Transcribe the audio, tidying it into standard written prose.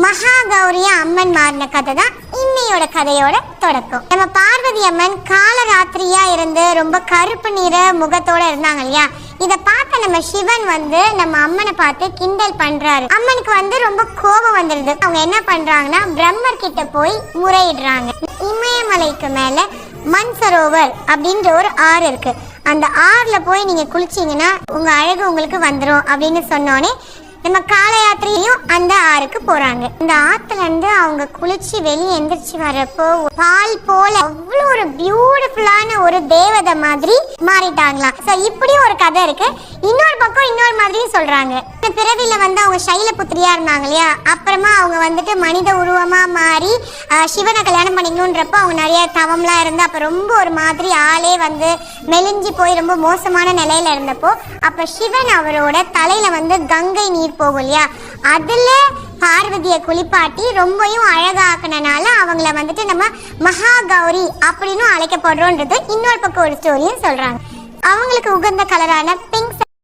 மகாகௌரியா அம்மன் மாறின கதை தான் இன்னையோட கதையோட தொடக்கம். நம்ம பார்வதி அம்மன் காலராத்திரியா இருந்து ரொம்ப கருப்பு நிற முகத்தோட இருந்தாங்க இல்லையா. இத பார்த்த நம்ம சிவன் நம்ம அம்மனை பார்த்து கிண்டல் பண்றாரு. அம்மனுக்கு ரொம்ப கோபம் வந்துருது. அவங்க என்ன பண்றாங்கன்னா பிரம்மர் கிட்ட போய் முறையிடுறாங்க. இமயமலைக்கு மேல மன்சரோவர் அப்படின்ற ஒரு ஆறு இருக்கு. அந்த ஆறுல போய் நீங்க குளிச்சீங்கன்னா உங்க அழகு உங்களுக்கு வந்துடும் அப்படின்னு சொன்னோன்னே நம்ம கால யாத்திரையும் அந்த ஆறுக்கு போறாங்க. இந்த ஆத்துல இருந்து அவங்க குளிச்சு வெளியே எந்திரிச்சு வரப்போ பால் போல அவ்வளவு ஒரு பியூட்டிஃபுல்லான ஒரு தேவதை மாதிரி மாறிட்டாங்களாம். சோ இப்படி ஒரு கதை இருக்கு. இன்னொரு பக்கம் இன்னொரு மாதிரியும் சொல்றாங்க. இந்த பிறவில அவங்க சைலபுத்திரியா இருந்தாங்க இல்லையா. அப்புறமா அவங்க மனித உருவமா மாறி சிவனை கல்யாணம் பண்ணிக்கணும்ன்றப்ப அவங்க நிறைய தவம்லாம் இருந்து அப்ப ரொம்ப ஒரு மாதிரி ஆளே மெலிஞ்சி போய் ரொம்ப மோசமான நிலையில இருந்தப்போ அப்ப சிவன் அவரோட தலையில கங்கை நீர் போகும் இல்லையா. அதுல பார்வதியை குளிப்பாட்டி ரொம்பவும் அழகாக்குனனால அவங்கள நம்ம மகாகௌரி அப்படின்னு அழைக்கப்படுறோன்றது இன்னொரு பக்கம் ஒரு ஸ்டோரியும் சொல்றாங்க. அவங்களுக்கு உகந்த கலரான பிங்க்